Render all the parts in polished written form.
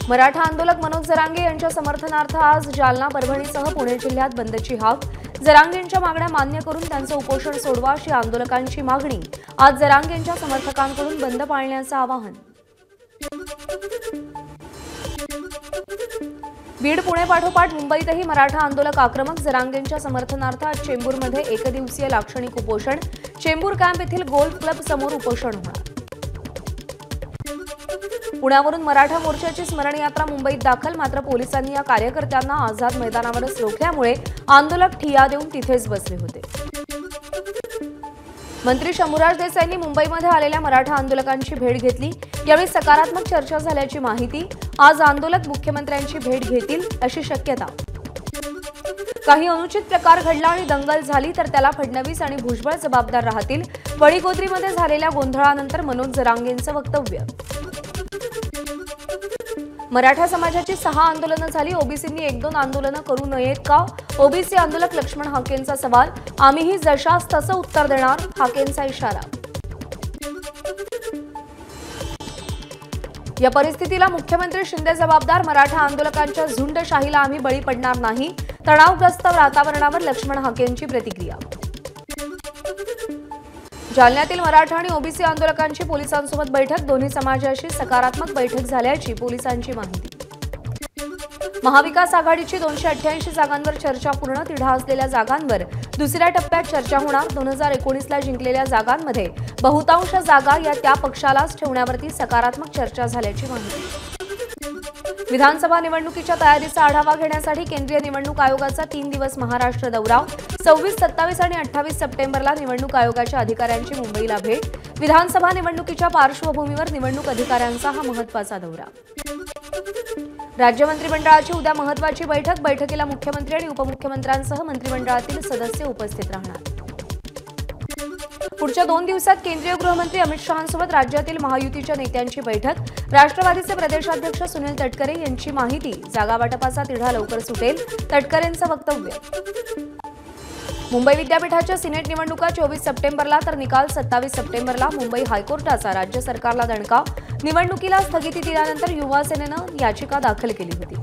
मराठा आंदोलक मनोज जरांगे यांच्या समर्थनार्थ आज जालना, परभणीसह पुणे जिल्ह्यात बंदची हाक। जरांगेंच्या मागण्या मान्य करून त्यांचं उपोषण सोडवा अशी आंदोलकांची मागणी। आज जरांगेंच्या समर्थकांकडून बंद पाळण्याचं आवाहन। बीड, पुणे पाठोपाठ मुंबईतही मराठा आंदोलक आक्रमक। जरांगेंच्या समर्थनार्थ आज चेंबूरमध्ये एकदिवसीय लाक्षणिक उपोषण। चेंबूर कॅम्प येथील गोल्फ क्लब समोर उपोषण होणार। पुण्यावरून मराठा मोर्चाची स्मरण यात्रा मुंबईत दाखल, मात्र पोलिसांनी या कार्यकर्त्यांना आझाद मैदानावरच रोखल्यामुळे आंदोलक ठिय्या देऊन तिथेच बसले होते। मंत्री शंभूराज देसाईंनी मुंबईमध्ये आलेल्या मराठा आंदोलकांची भेट घेतली। यावेळी सकारात्मक चर्चा झाल्याची माहिती। आज आंदोलक मुख्यमंत्र्यांची भेट घेतील अशी शक्यता। काही अनुचित प्रकार घडला आणि दंगल झाली तर त्याला फडणवीस आणि भुजबळ जबाबदार राहतील। वडीगोद्रीमध्ये झालेल्या गोंधळानंतर मनोज जरांगेंचं वक्तव्य। मराठा समाजाची 6 आंदोलनं झाली, ओबीसींनी 1-2 आंदोलनं करू नयेत का? ओबीसी आंदोलक लक्ष्मण हाकेंचा सवाल। आम्हीही जशास तसं उत्तर देणार, हाकेंचा इशारा। या परिस्थितीला मुख्यमंत्री शिंदे जबाबदार। मराठा आंदोलकांच्या झुंडशाहीला आम्ही बळी पडणार नाही। तणावग्रस्त वातावरणावर लक्ष्मण हाकेंची प्रतिक्रिया। जालन्यातील मराठा आणि ओबीसी आंदोलकांची पोलिसांसोबत बैठक। दोन्ही समाजाशी सकारात्मक बैठक झाल्याची पोलिसांची माहिती। महाविकास आघाडीची 288 जागांवर चर्चा पूर्ण। तिढा असलेल्या जागांवर दुसऱ्या टप्प्यात चर्चा होणार। 2019ला जिंकलेल्या जागांमध्ये बहुतांश जागा या त्या पक्षालाच ठेवण्यावरती सकारात्मक चर्चा झाल्याची माहिती। विधानसभा निवडणुकीच्या तयारीचा आढावा घेण्यासाठी केंद्रीय निवडणूक आयोगाचा 3 दिवस महाराष्ट्र दौरा। 26, 27 आणि 28 सप्टेंबरला निवडणूक आयोगाच्या अधिकाऱ्यांची मुंबईला भेट। विधानसभा निवडणुकीच्या पार्श्वभूमीवर निवडणूक अधिकाऱ्यांचा हा महत्त्वाचा दौरा। राज्य मंत्रिमंडळाची उद्या महत्त्वाची बैठक। बैठकीला मुख्यमंत्री आणि उपमुख्यमंत्र्यांसह मंत्रिमंडळातील सदस्य उपस्थित राहणार। पुढच्या 2 दिवसात केंद्रीय गृहमंत्री अमित शहांसोबत राज्यातील महायुतीच्या नेत्यांची बैठक। राष्ट्रवादीचे प्रदेशाध्यक्ष सुनील तटकरे यांची माहिती। जागा वाटपाचा तिढा लवकर सुटेल, तटकरेंचं वक्तव्य। मुंबई विद्यापीठाच्या सिनेट निवडणुका 24 सप्टेंबरला तर निकाल 27 सप्टेंबरला। मुंबई हायकोर्टाचा राज्य सरकारला दणका। निवडणुकीला स्थगिती दिल्यानंतर युवा सेनेनं याचिका दाखल केली होती।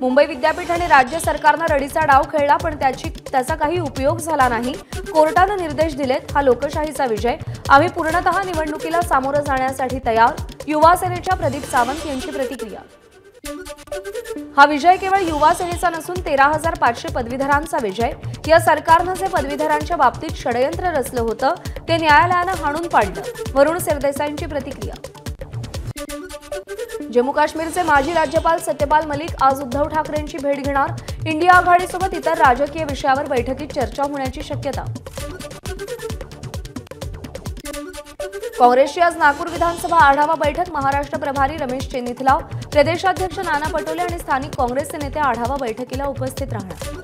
मुंबई विद्यापीठ आणि राज्य सरकारनं रडीचा डाव खेळला, पण त्याचा काही उपयोग झाला नाही। कोर्टानं निर्देश दिलेत, हा लोकशाहीचा विजय। आम्ही पूर्णतः निवडणुकीला सामोरं जाण्यासाठी तयार। युवा सेनेच्या प्रदीप सावंत यांची प्रतिक्रिया। हा विजय केवळ युवा सेनेचा नसून 13,500 पदवीधरांचा विजय। या सरकारनं जे पदवीधरांच्या बाबतीत षडयंत्र रचलं होतं ते न्यायालयानं हाणून पाडलं। वरुण सरदेसाईंची प्रतिक्रिया। जम्मू काश्मीरचे माजी राज्यपाल सत्यपाल मलिक आज उद्धव ठाकरेंची भेट घेणार। इंडिया आघाडीसोबत इतर राजकीय विषयावर बैठकीत चर्चा होण्याची शक्यता। काँग्रेसची आज नागपूर विधानसभा आढावा बैठक। महाराष्ट्र प्रभारी रमेश चेन्निथलाव, प्रदेशाध्यक्ष नाना पटोले आणि स्थानिक काँग्रेसचे नेते आढावा बैठकीला उपस्थित राहणार।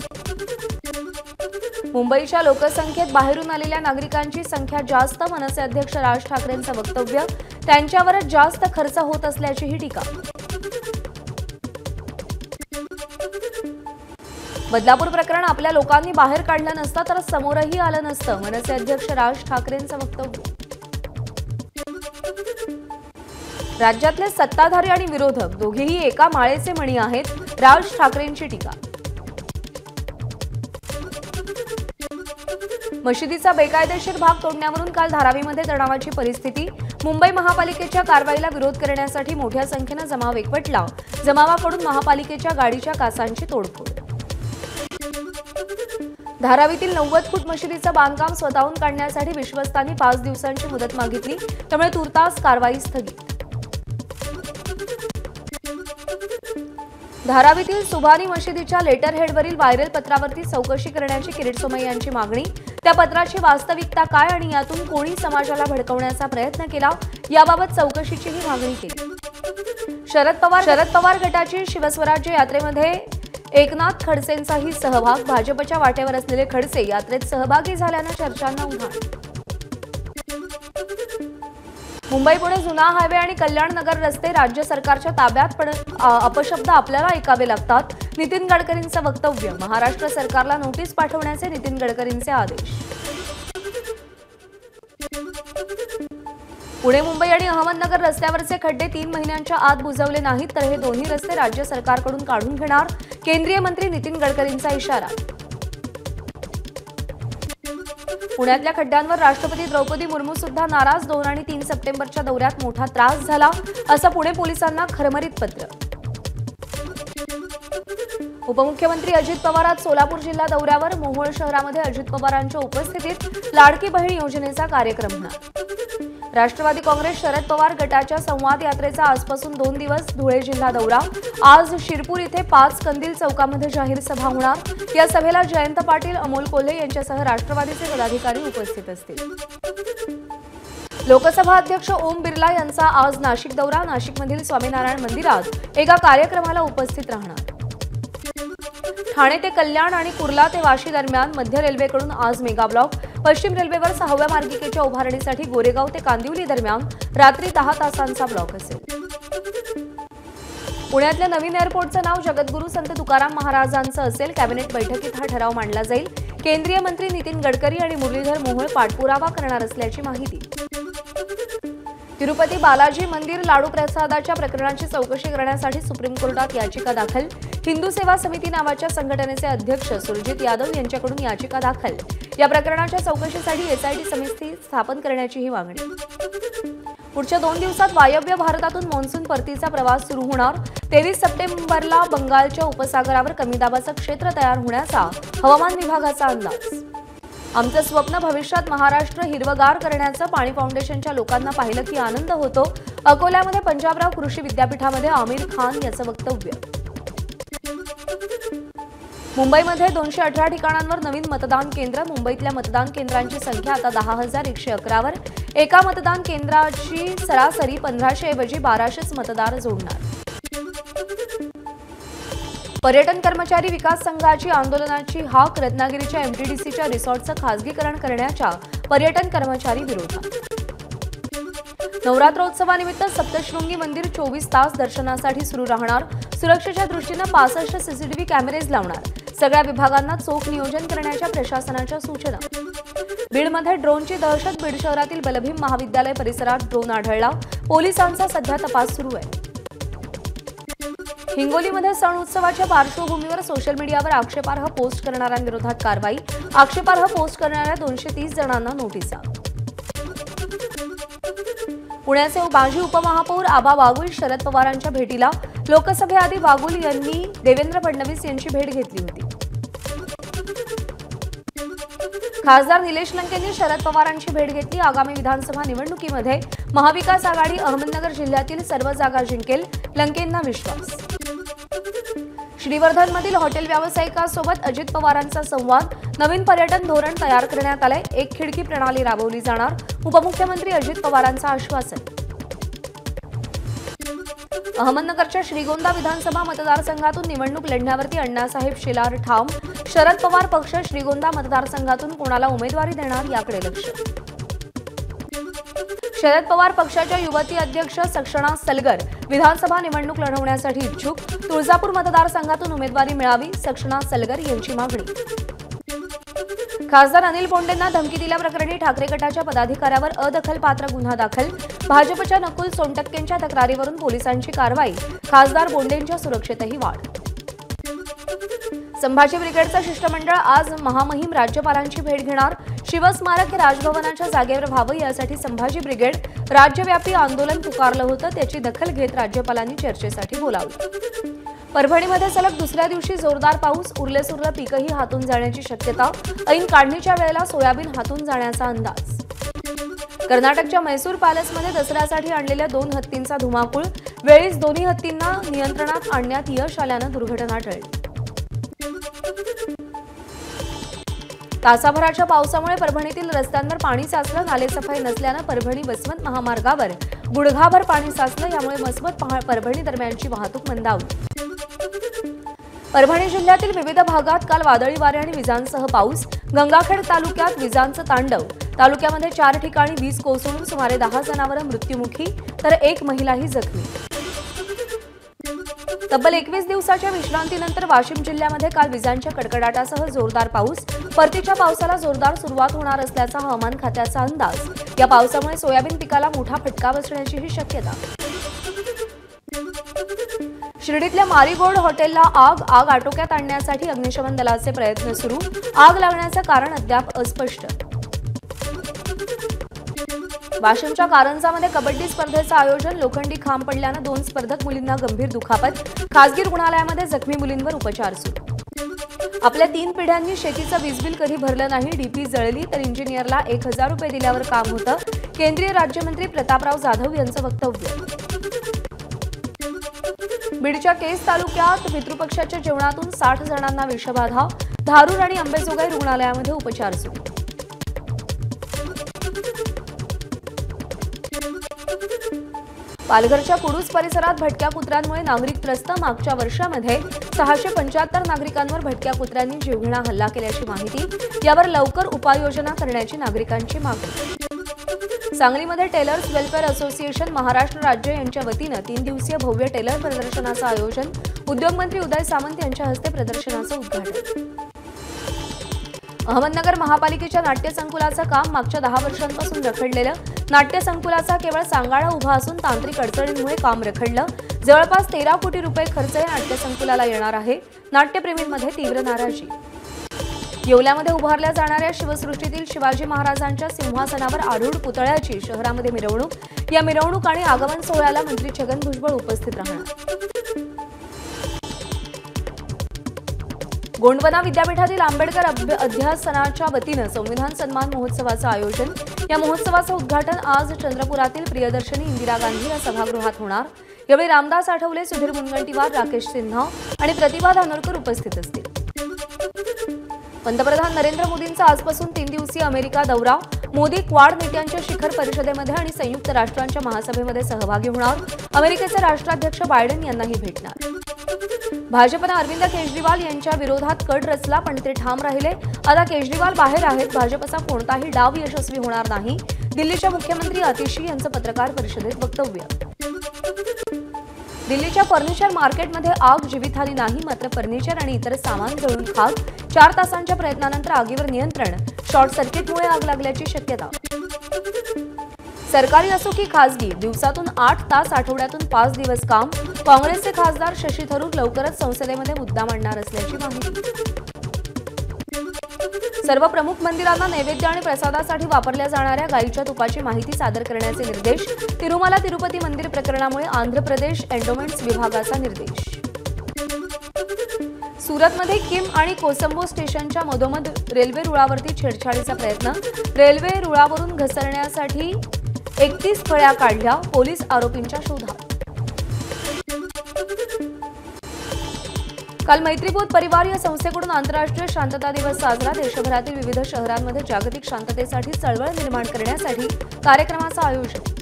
मुंबईच्या लोकसंख्येत बाहेरून आलेल्या नागरिकांची संख्या जास्त। मनसे अध्यक्ष राज ठाकरेंचं वक्तव्य। त्यांच्यावरच जास्त खर्च होत असल्याचीही टीका। बदलापूर प्रकरण आपल्या लोकांनी बाहेर काढलं नसतं तर समोरही आलं नसतं, मनसे अध्यक्ष राज ठाकरेंचं वक्तव्य। राज्यातले सत्ताधारी आणि विरोधक दोघेही एका माळेचे मणी आहेत, राज ठाकरेंची टीका। मशिदीचा बेकायदेशीर भाग तोडण्यावरून काल धारावीमध्ये तणावाची परिस्थिती। मुंबई महापालिकेच्या कारवाईला विरोध करण्यासाठी मोठ्या संख्येनं जमाव एकवटला। जमावाकडून महापालिकेच्या गाडीच्या काचांची तोडफोड। धारावीतील 90 फूट मशिदीचं बांधकाम स्वतःहून काढण्यासाठी विश्वस्तांनी 5 दिवसांची मुदत मागितली, त्यामुळे तुर्तास कारवाई स्थगित। धारावीतील सुभानी मशिदीच्या लेटर हेडवरील व्हायरल पत्रावरती चौकशी करण्याची किरीट सोमय्या यांची मागणी। त्या पत्राची वास्तविकता काय आणि यातून कोणी समाजाला भडकवण्याचा प्रयत्न केला याबाबत चौकशीचीही मागणी केली। शरद पवार गटाची शिवस्वराज्य यात्रेमध्ये एकनाथ खडसेंचाही सहभाग। भाजपच्या वाटेवर असलेले खडसे यात्रेत सहभागी झाल्यानं चर्चांना उधाण। मुंबई पुणे जुना हायवे आणि कल्याण नगर रस्ते राज्य सरकारच्या ताब्यात, पण अपशब्द आपल्याला ऐकावे लागतात, नितीन गडकरींचं वक्तव्य। महाराष्ट्र सरकारला नोटीस पाठवण्याचे नितीन गडकरींचे आदेश। पुणे, मुंबई आणि अहमदनगर रस्त्यावरचे खड्डे 3 महिन्यांच्या आत बुजवले नाहीत तर हे दोन्ही रस्ते राज्य सरकारकडून काढून घेणार, केंद्रीय मंत्री नितीन गडकरींचा इशारा. पुण्यातल्या खड्ड्यांवर राष्ट्रपती द्रौपदी मुर्मू सुद्धा नाराज. 2 आणि 3 सप्टेंबरच्या दौऱ्यात मोठा त्रास झाला असं पुणे पोलिसांना खरमरीत पत्र. उपमुख्यमंत्री अजित पवार आज सोलापूर जिल्हा दौऱ्यावर. मोहोळ शहरामध्ये अजित पवारांच्या उपस्थितीत लाडकी बहीण योजनेचा कार्यक्रम होणार. राष्ट्रवादी काँग्रेस शरद पवार गटाच्या संवाद यात्रेचा आजपासून 2 दिवस धुळे जिल्हा दौरा. आज शिरपूर इथे 5 कंदील चौकामध्ये जाहीर सभा होणार. या सभेला जयंत पाटील, अमोल कोल्हे यांच्यासह राष्ट्रवादीचे पदाधिकारी उपस्थित असतील. लोकसभा अध्यक्ष ओम बिर्ला यांचा आज नाशिक दौरा. नाशिकमधील स्वामीनारायण मंदिरात एका कार्यक्रमाला उपस्थित राहणार. ठाणे ते कल्याण आणि कुर्ला ते वाशी दरम्यान मध्य रेल्वेकडून आज मेगा ब्लॉक. पश्चिम रेल्वेवर 6व्या मार्गिकेच्या उभारणीसाठी गोरेगाव ते कांदिवली दरम्यान रात्री 10 तासांचा ब्लॉक असेल. पुण्यातल्या नवीन एअरपोर्टचं नाव जगद्गुरू संत तुकाराम महाराजांचं असेल. कॅबिनेट बैठकीत हा ठराव मांडला जाईल. केंद्रीय मंत्री नितीन गडकरी आणि मुरलीधर मोहोळ पाठपुरावा करणार असल्याची माहिती. तिरुपती बालाजी मंदिर लाडू प्रसादाच्या प्रकरणाची चौकशी करण्यासाठी सुप्रीम कोर्टात याचिका दाखल. हिंदू सेवा समिती नावाच्या संघटनेचे अध्यक्ष सुरजित यादव यांच्याकडून याचिका दाखल. या प्रकरणाच्या चौकशीसाठी एसआयटी समिती स्थापन करण्याचीही मागणी. पुढच्या 2 दिवसात वायव्य भारतातून मान्सून परतीचा प्रवास सुरू होणार. 23 सप्टेंबरला बंगालच्या उपसागरावर कमी दाबाचं क्षेत्र तयार होण्याचा हवामान विभागाचा अंदाज. आमचं स्वप्न भविष्यात महाराष्ट्र हिरवगार करण्याचं. पाणी फाउंडेशनच्या लोकांना पाहिलं की आनंद होतो. अकोल्यामध्ये पंजाबराव कृषी विद्यापीठामध्ये आमिर खान याचं वक्तव्य. मुंबईमध्ये 218 ठिकाणांवर नवीन मतदान केंद्र. मुंबईतल्या मतदान केंद्रांची संख्या आता 10,111 वर. एका मतदान केंद्राची सरासरी 1500 ऐवजी 1200च मतदार जोडणार. पर्यटन कर्मचारी विकास संघाची आंदोलनाची हाक. रत्नागिरीच्या एमटीडीसीच्या रिसॉर्टचं खासगीकरण करण्याच्या पर्यटन कर्मचारी विरोधात. नवरात्रोत्सवानिमित्त सप्तशृंगी मंदिर 24 तास दर्शनासाठी सुरू राहणार. सुरक्षेच्या दृष्टीनं 65 सीसीटीव्ही कॅमेरेज लावणार. सगळ्या विभागांना चोख नियोजन करण्याच्या प्रशासनाच्या सूचना. बीडमध्ये ड्रोनची दहशत. बीड शहरातील बलभीम महाविद्यालय परिसरात ड्रोन आढळला. पोलिसांचा सध्या तपास सुरू आहे. हिंगोलीमध्ये सण उत्सवाच्या पार्श्वभूमीवर सोशल मीडियावर आक्षेपार्ह पोस्ट करणाऱ्यांविरोधात कारवाई. आक्षेपार्ह पोस्ट करणाऱ्या 230 जणांना नोटिसा. पुण्याचे माजी उपमहापौर आबा बागुल शरद पवारांच्या भेटीला. लोकसभेआधी बागुल यांनी देवेंद्र फडणवीस यांची भेट घेतली होती. खासदार निलेश लंकेंनी शरद पवारांची भेट घेतली. आगामी विधानसभा निवडणुकीमध्ये महाविकास आघाडी अहमदनगर जिल्ह्यातील सर्व जागा जिंकेल, लंकेंना विश्वास. श्रीवर्धनमधील हॉटेल व्यावसायिकांसोबत अजित पवारांचा संवाद. नवीन पर्यटन धोरण तयार करण्यात आलंय. 1 खिडकी प्रणाली राबवली जाणार. उपमुख्यमंत्री अजित पवारांचं आश्वासन. अहमदनगरच्या श्रीगोंदा विधानसभा मतदारसंघातून निवडणूक लढण्यावरती अण्णासाहेब शेलार ठाम. शरद पवार पक्ष श्रीगोंदा मतदारसंघातून कोणाला उमेदवारी देणार याकडे लक्ष. शरद पवार पक्षाच्या युवती अध्यक्ष सक्षणा सलगर विधानसभा निवडणूक लढवण्यासाठी इच्छुक. तुळजापूर मतदारसंघातून उमेदवारी मिळावी, सक्षणा सलगर यांची मागणी. खासदार अनिल बोंडेंना धमकी दिल्याप्रकरणी ठाकरे गटाच्या पदाधिकाऱ्यावर अदखलपात्र गुन्हा दाखल. भाजपच्या नकुल सोनटक्केंच्या तक्रारीवरून पोलिसांची कारवाई. खासदार बोंडेंच्या सुरक्षेतही वाढ. संभाजी ब्रिगेडचं शिष्टमंडळ आज महामहिम राज्यपालांची भेट घेणार. शिवस्मारक हे राजभवनाच्या जागेवर व्हावं यासाठी संभाजी ब्रिगेड राज्यव्यापी आंदोलन पुकारलं होतं. त्याची दखल घेत राज्यपालांनी चर्चेसाठी बोलावलं. परभणीमध्ये सलग दुसऱ्या दिवशी जोरदार पाऊस. उरलेसुरलं पीकही हातून जाण्याची शक्यता. ऐन काढणीच्या वेळेला सोयाबीन हातून जाण्याचा अंदाज. कर्नाटकच्या मैसूर पॅलेसमध्ये दसऱ्यासाठी आणलेल्या 2 हत्तींचा धुमाकूळ. वेळीच दोन्ही हत्तींना नियंत्रणात आणण्यात यश आल्यानं दुर्घटना टळली. तासाभराच्या पावसामुळे परभणीतील रस्त्यांवर पाणी साचलं. नालेसफाई नसल्यानं परभणी वसमत महामार्गावर गुडघाभर पाणी साचलं. यामुळे वसमत परभणी दरम्यानची वाहतूक मंदावली. परभणी जिल्ह्यातील विविध भागात काल वादळी वारे आणि विजांसह पाऊस. गंगाखेड तालुक्यात विजांचं तांडव. तालुक्यामध्ये 4 ठिकाणी वीज कोसळून सुमारे 10 जनावरं मृत्युमुखी तर 1 महिलाही जखमी. तब्बल 21 दिवसाच्या विश्रांतीनंतर वाशिम जिल्ह्यामध्ये काल विजांच्या कडकडाटासह जोरदार पाऊस. परतीच्या पावसाला जोरदार सुरुवात होणार असल्याचा हवामान खात्याचा अंदाज. या पावसामुळे सोयाबीन पिकाला मोठा फटका बसण्याचीही शक्यता. शिर्डीतल्या मारीगोल्ड हॉटेलला आग आटोक्यात आणण्यासाठी अग्निशमन दलाचे प्रयत्न सुरू. आग लागण्याचं कारण अद्याप अस्पष्ट. वाशिमच्या कारंजामध्ये कबड्डी स्पर्धेचं आयोजन. लोखंडी खांब पडल्यानं 2 स्पर्धक मुलींना गंभीर दुखापत. खासगी रुग्णालयामध्ये जखमी मुलींवर उपचार सुरू. आपल्या 3 पिढ्यांनी शेतीचं वीजबिल कधी भरलं नाही. डीपी जळली तर इंजिनियरला 1000 रुपये दिल्यावर काम होतं. केंद्रीय राज्यमंत्री प्रतापराव जाधव यांचं वक्तव्य. बीडच्या केज तालुक्यात पितृपक्षाच्या जेवणातून 60 जणांना विषबाधा. धारूर आणि अंबेजोगाई रुग्णालयामध्ये उपचार सुरू. पालघरच्या कुडूस परिसरात भटक्या कुत्र्यांमुळे नागरिक त्रस्त. मागच्या वर्षामध्ये 675 नागरिकांवर भटक्या कुत्र्यांनी जीवघेणा हल्ला केल्याची माहिती. यावर लवकर उपाययोजना करण्याची नागरिकांची मागणी. सांगलीमध्ये टेलर्स वेलफेअर असोसिएशन महाराष्ट्र राज्य यांच्या वतीनं 3 दिवसीय भव्य टेलर प्रदर्शनाचं आयोजन. उद्योगमंत्री उदय सामंत यांच्या हस्ते प्रदर्शनाचं उद्घाटन. अहमदनगर महापालिकेच्या नाट्यसंकुलाचं काम मागच्या 10 वर्षांपासून रखडलेलं. नाट्यसंकुलाचा केवळ सांगाडा उभा असून तांत्रिक अडचणींमुळे काम रखडलं. जवळपास 13 कोटी रुपये खर्च या नाट्यसंकुलाला येणार आहे. नाट्यप्रेमींमध्ये तीव्र नाराजी. येवल्यामध्ये उभारल्या जाणाऱ्या शिवसृष्टीतील शिवाजी महाराजांच्या सिंहासनावर आरूढ पुतळ्याची शहरामध्ये मिरवणूक. या मिरवणूक आणि आगमन सोहळ्याला मंत्री छगन भुजबळ उपस्थित राहणार. गोंडवना विद्यापीठातील आंबेडकर अध्यासनाच्या वतीनं संविधान सन्मान महोत्सवाचं आयोजन. या महोत्सवाचं उद्घाटन आज चंद्रपुरातील प्रियदर्शनी इंदिरा गांधी या सभागृहात होणार. यावेळी रामदास आठवले, सुधीर मुनगंटीवार, राकेश सिन्हा आणि प्रतिभा धानोरकर उपस्थित असतील. पंतप्रधान नरेंद्र मोदींचा आजपासून 3 दिवसीय अमेरिका दौरा. मोदी क्वाड नेत्यांच्या शिखर परिषदेमध्ये आणि संयुक्त राष्ट्रांच्या महासभेमध्ये सहभागी होणार. अमेरिकेचे राष्ट्राध्यक्ष बायडन यांनाही भेटणार. भाजपनं अरविंद केजरीवाल यांच्या विरोधात कट रचला, पण ते ठाम राहिले. आता केजरीवाल बाहेर आहेत. भाजपचा कोणताही डाव यशस्वी होणार नाही. दिल्लीच्या मुख्यमंत्री आतिशी यांचं पत्रकार परिषदेत वक्तव्य. दिल्लीच्या फर्निचर मार्केटमध्ये आग. जीवितहानी नाही, मात्र फर्निचर आणि इतर सामान जळून खाक. 4 तासांच्या प्रयत्नानंतर आगीवर नियंत्रण. शॉर्ट सर्किटमुळे आग लागल्याची शक्यता. सरकारी असो की खासगी, दिवसातून 8 तास, आठवड्यातून 5 दिवस काम. काँग्रेसचे खासदार शशी थरूर लवकरच संसदेमध्ये मुद्दा मांडणार असल्याची माहिती. सर्व प्रमुख मंदिरांना नैवेद्य आणि प्रसादासाठी वापरल्या जाणाऱ्या गाईच्या तुपाची माहिती सादर करण्याचे निर्देश. तिरुमला तिरुपती मंदिर प्रकरणामुळे आंध्र प्रदेश एन्डोमेंट्स विभागाचा निर्देश. सुरतमध्ये किम आणि कोसंबो स्टेशनच्या मधोमध रेल्वे रुळावरती छेडछाडीचा प्रयत्न. रेल्वे रुळावरून घसरण्यासाठी 31 फळ्या काढल्या. पोलीस आरोपींच्या शोधात. काल मैत्रीपूत परिवार या संस्थेकडून आंतरराष्ट्रीय शांतता दिवस साजरा. देशभरातील विविध शहरांमध्ये जागतिक शांततेसाठी चळवळ निर्माण करण्यासाठी कार्यक्रमाचं आयोजन.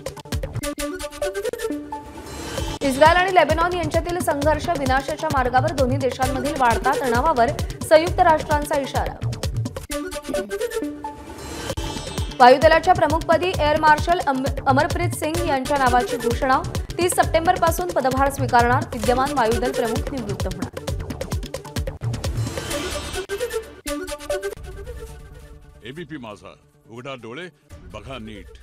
इस्रायल आणि लेबनॉन यांच्यातील संघर्ष विनाशाच्या मार्गावर. दोन्ही देशांमधील वाढता तणावावर संयुक्त राष्ट्रांचा इशारा. वायुदलाच्या प्रमुखपदी एअर मार्शल अमरप्रीत सिंग यांच्या नावाची घोषणा. 30 सप्टेंबरपासून पदभार स्वीकारणार. विद्यमान वायुदल प्रमुख निवृत्त होणार. एबीपी माझा, उघडा डोळे बघा नीट.